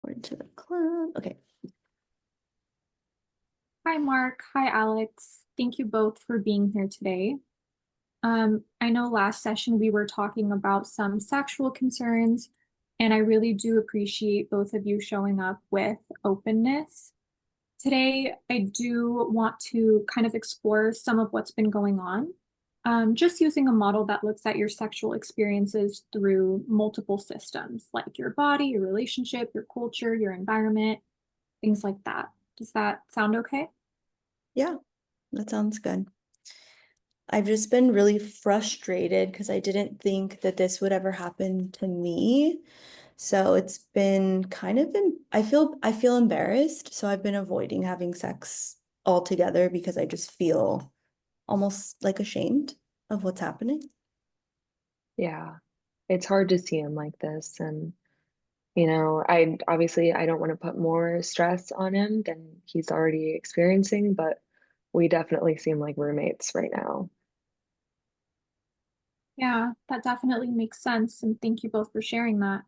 Into the club. Okay. Hi, Mark. Hi, Alex. Thank you both for being here today. I know last session we were talking about some sexual concerns, and I really do appreciate both of you showing up with openness. Today, I do want to kind of explore some of what's been going on, just using a model that looks at your sexual experiences through multiple systems, like your body, your relationship, your culture, your environment, things like that. Does that sound okay? Yeah, that sounds good. I've just been really frustrated because I didn't think that this would ever happen to me. So it's been kind of I feel embarrassed. So I've been avoiding having sex altogether because I just feel almost like ashamed of what's happening. Yeah, it's hard to see him like this. And, I don't want to put more stress on him than he's already experiencing, but we definitely seem like roommates right now. Yeah, that definitely makes sense. And thank you both for sharing that.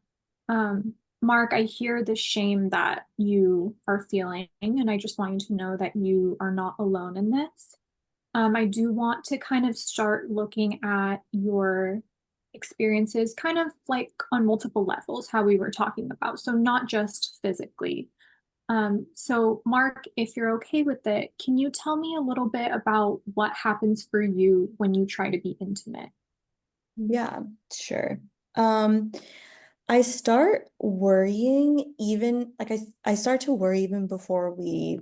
Mark, I hear the shame that you are feeling, and I just want you to know that you are not alone in this. I do want to kind of start looking at your experiences kind of like on multiple levels, how we were talking about. So not just physically. So Mark, if you're okay with it, can you tell me a little bit about what happens for you when you try to be intimate? Yeah, sure. Um, I start worrying even like I start to worry even before we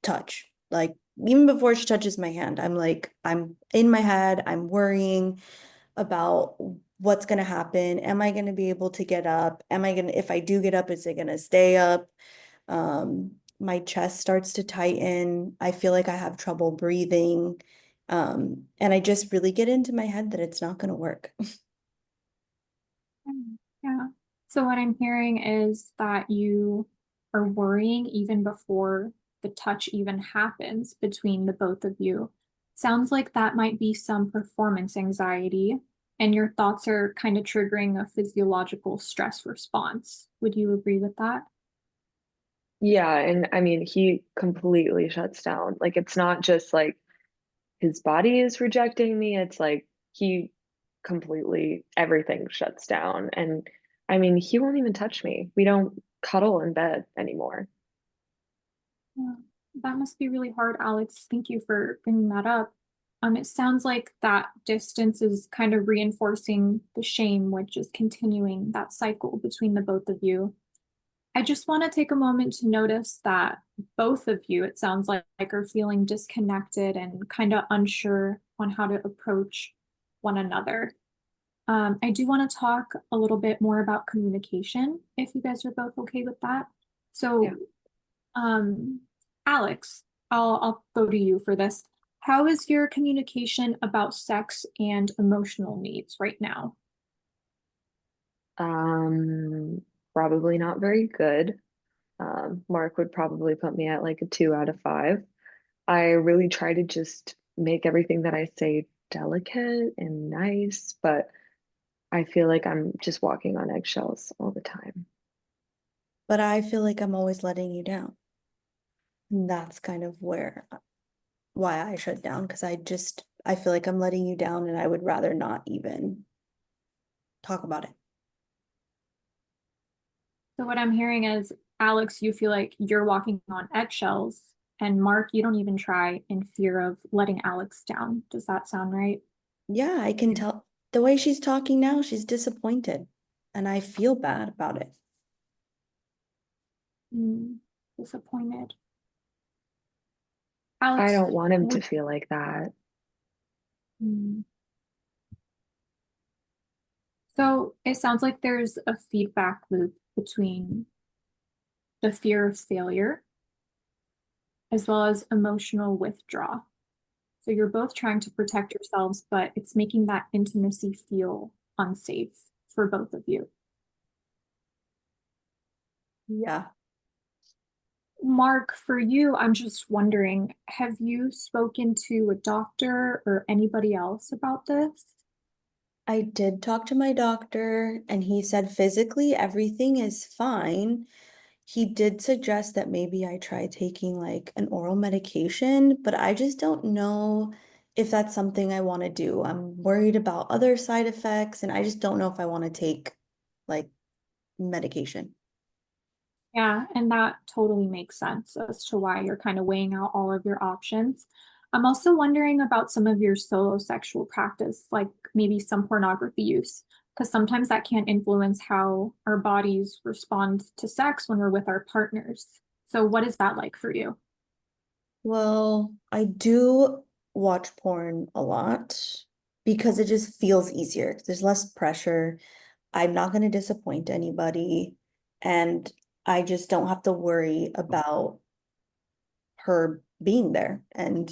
touch. Like even before she touches my hand, I'm like, I'm in my head, I'm worrying about what's gonna happen. Am I gonna be able to get up? If I do get up, is it gonna stay up? My chest starts to tighten. I feel like I have trouble breathing. And I just really get into my head that it's not gonna work. Yeah. So what I'm hearing is that you are worrying even before the touch even happens between the both of you. Sounds like that might be some performance anxiety, and your thoughts are kind of triggering a physiological stress response. Would you agree with that? Yeah, and I mean, he completely shuts down. Like, it's not just like his body is rejecting me, it's like he completely, everything shuts down. And I mean, he won't even touch me. We don't cuddle in bed anymore. Yeah. That must be really hard, Alex. Thank you for bringing that up. It sounds like that distance is kind of reinforcing the shame, which is continuing that cycle between the both of you. I just want to take a moment to notice that both of you, it sounds like are feeling disconnected and kind of unsure on how to approach one another. I do want to talk a little bit more about communication, if you guys are both okay with that. Yeah. So, um, Alex, I'll go to you for this. How is your communication about sex and emotional needs right now? Um, Probably not very good. Mark would probably put me at like a 2 out of 5. I really try to just make everything that I say delicate and nice, but I feel like I'm just walking on eggshells all the time. But I feel like I'm always letting you down. And that's kind of why I shut down because I feel like I'm letting you down and I would rather not even talk about it. So what I'm hearing is, Alex, you feel like you're walking on eggshells, and Mark, you don't even try in fear of letting Alex down. Does that sound right? Yeah, I can tell the way she's talking now, she's disappointed. And I feel bad about it. Hmm, disappointed. I Alex, don't want him to would, feel like that. hmm. So it sounds like there's a feedback loop between the fear of failure as well as emotional withdrawal. So you're both trying to protect yourselves, but it's making that intimacy feel unsafe for both of you. Yeah. Mark, for you, I'm just wondering, have you spoken to a doctor or anybody else about this? I did talk to my doctor and he said physically everything is fine. He did suggest that maybe I try taking like an oral medication, but I just don't know if that's something I want to do. I'm worried about other side effects and I just don't know if I want to take like medication. Yeah, and that totally makes sense as to why you're kind of weighing out all of your options. I'm also wondering about some of your solo sexual practice, like maybe some pornography use, because sometimes that can influence how our bodies respond to sex when we're with our partners. So, what is that like for you? Well, I do watch porn a lot because it just feels easier. There's less pressure. I'm not going to disappoint anybody, and I just don't have to worry about her being there and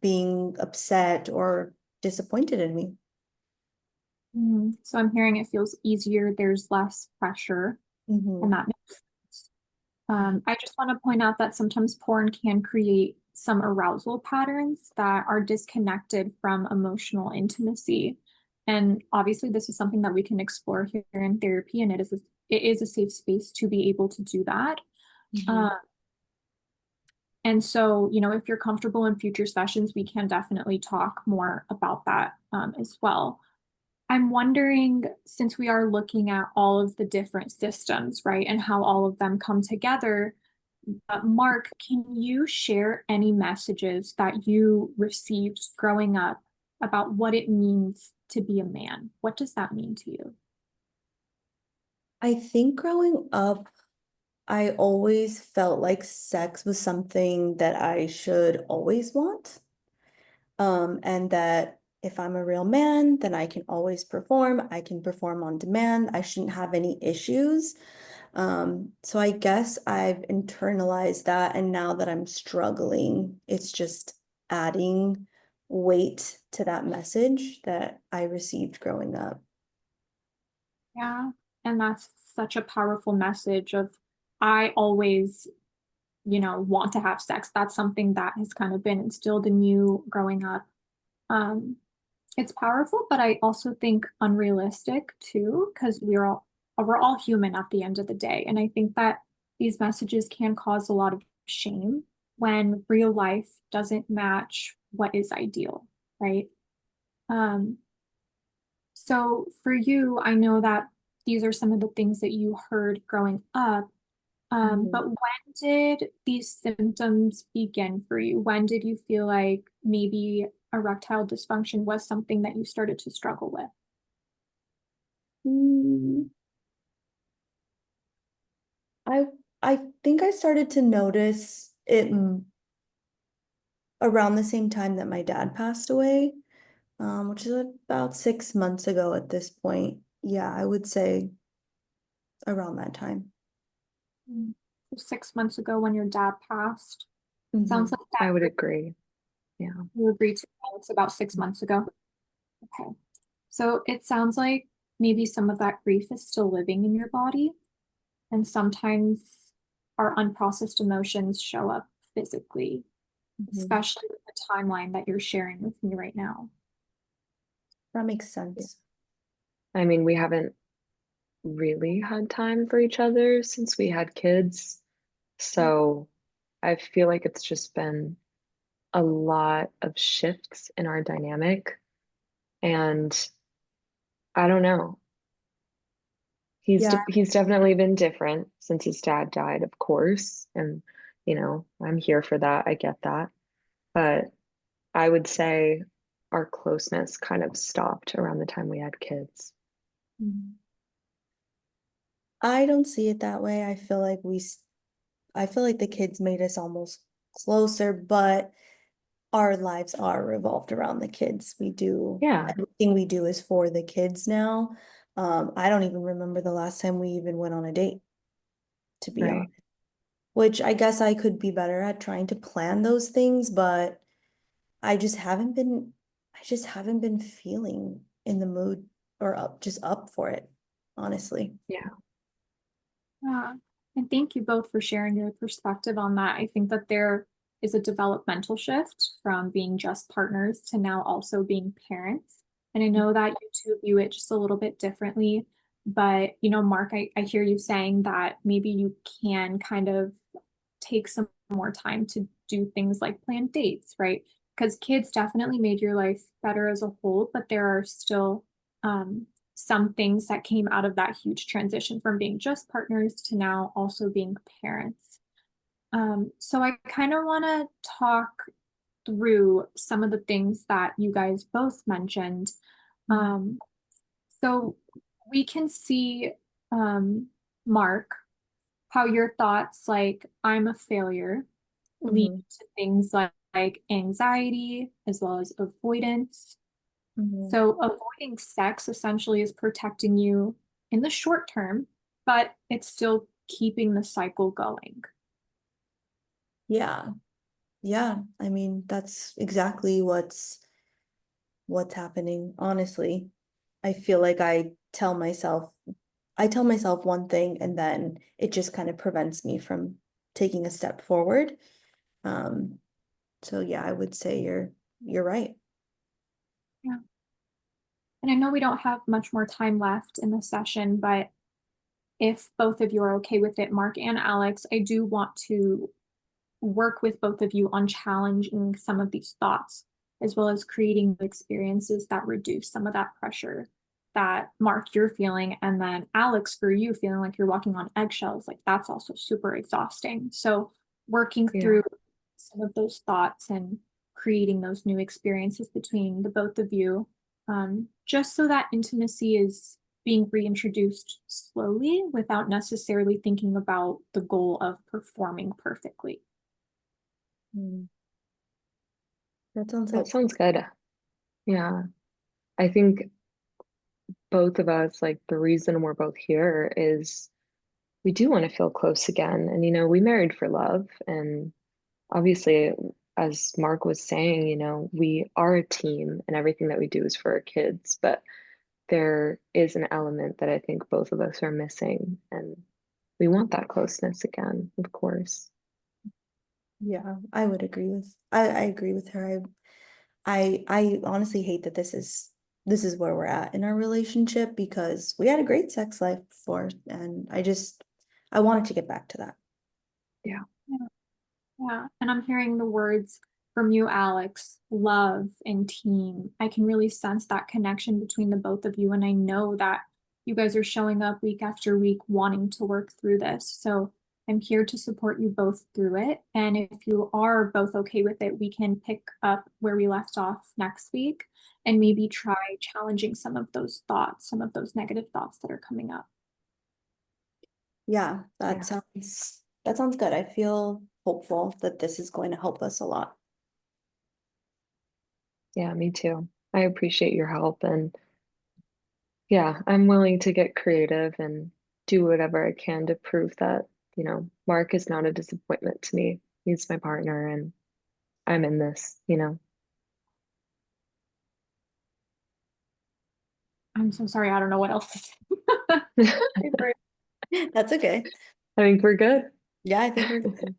being upset or disappointed in me. So, I'm hearing it feels easier, there's less pressure, and Hmm. that makes sense. I just want to point out that sometimes porn can create some arousal patterns that are disconnected from emotional intimacy. And obviously, this is something that we can explore here in therapy, and it is a safe space to be able to do that. Hmm. Uh, and so, if you're comfortable in future sessions, we can definitely talk more about that as well. I'm wondering, since we are looking at all of the different systems, right, and how all of them come together, Mark, can you share any messages that you received growing up about what it means to be a man? What does that mean to you? I think growing up, I always felt like sex was something that I should always want. And that if I'm a real man, then I can always perform. I can perform on demand. I shouldn't have any issues. So I guess I've internalized that, and now that I'm struggling, it's just adding weight to that message that I received growing up. Yeah, and that's such a powerful message of I always, want to have sex. That's something that has kind of been instilled in you growing up. Um, it's powerful, but I also think unrealistic too, because we're all human at the end of the day. And I think that these messages can cause a lot of shame when real life doesn't match what is ideal, right? Um, so for you, I know that these are some of the things that you heard growing up. Mhm. But when did these symptoms begin for you? When did you feel like maybe erectile dysfunction was something that you started to struggle with? Mm, I I think I started to notice it around the same time that my dad passed away, which is about 6 months ago at this point. Yeah, I would say around that time. Mm. 6 months ago when your dad passed. Sounds Hmm. like I would that agree. Yeah. you agreed to that. It's about 6 months ago. Okay. So it sounds like maybe some of that grief is still living in your body. And sometimes our unprocessed emotions show up physically, Hmm. especially with the timeline that you're sharing with me right now. That makes sense. I mean, we haven't really had time for each other since we had kids. So I feel like it's just been a lot of shifts in our dynamic. And I don't know. Yeah, He's definitely been different since his dad died, of course. And, I'm here for that. I get that. But I would say our closeness kind of stopped around the time we had kids. mhm. I don't see it that way. I feel like the kids made us almost closer, but our lives are revolved around the kids. Yeah, Everything we do is for the kids now. I don't even remember the last time we even went on a date, to be honest. right. Which I guess I could be better at trying to plan those things, but I just haven't been feeling in the mood or just up for it, honestly. Yeah. Yeah. And thank you both for sharing your perspective on that. I think that there is a developmental shift from being just partners to now also being parents. And I know that you two view it just a little bit differently. But, you know, Mark, I hear you saying that maybe you can kind of take some more time to do things like plan dates, right? Because kids definitely made your life better as a whole, but there are still some things that came out of that huge transition from being just partners to now also being parents. So I kind of want to talk through some of the things that you guys both mentioned. Um, so we can see, Mark, how your thoughts like "I'm a failure" lead Mhm. to things like anxiety as well as avoidance. Mhm. So avoiding sex essentially is protecting you in the short term, but it's still keeping the cycle going. Yeah. Yeah. I mean, that's exactly what's happening, honestly. I feel like I tell myself one thing and then it just kind of prevents me from taking a step forward. Um, so yeah, I would say you're right. Yeah. And I know we don't have much more time left in the session, but if both of you are okay with it, Mark and Alex, I do want to work with both of you on challenging some of these thoughts, as well as creating experiences that reduce some of that pressure that Mark, you're feeling, and then Alex, for you feeling like you're walking on eggshells, like that's also super exhausting. So working Yeah. through some of those thoughts and creating those new experiences between the both of you, just so that intimacy is being reintroduced slowly without necessarily thinking about the goal of performing perfectly. Mm, that sounds That helpful. sounds good. Yeah. I think both of us, like the reason we're both here is we do want to feel close again. And, we married for love. And obviously, as Mark was saying, we are a team and everything that we do is for our kids. But there is an element that I think both of us are missing. And we want that closeness again, of course. Yeah, I would agree with I agree with her. I honestly hate that this is where we're at in our relationship because we had a great sex life before and I wanted to get back to that. Yeah. Yeah, yeah. And I'm hearing the words from you, Alex, love and team. I can really sense that connection between the both of you. And I know that you guys are showing up week after week wanting to work through this. So I'm here to support you both through it. And if you are both okay with it, we can pick up where we left off next week and maybe try challenging some of those thoughts, some of those negative thoughts that are coming up. Yeah, Yeah. that sounds good. I feel hopeful that this is going to help us a lot. Yeah, me too. I appreciate your help. And yeah, I'm willing to get creative and do whatever I can to prove that, Mark is not a disappointment to me. He's my partner and I'm in this. I'm so sorry. I don't know what else to I say. That's okay. think we're good. Yeah, I think we're good.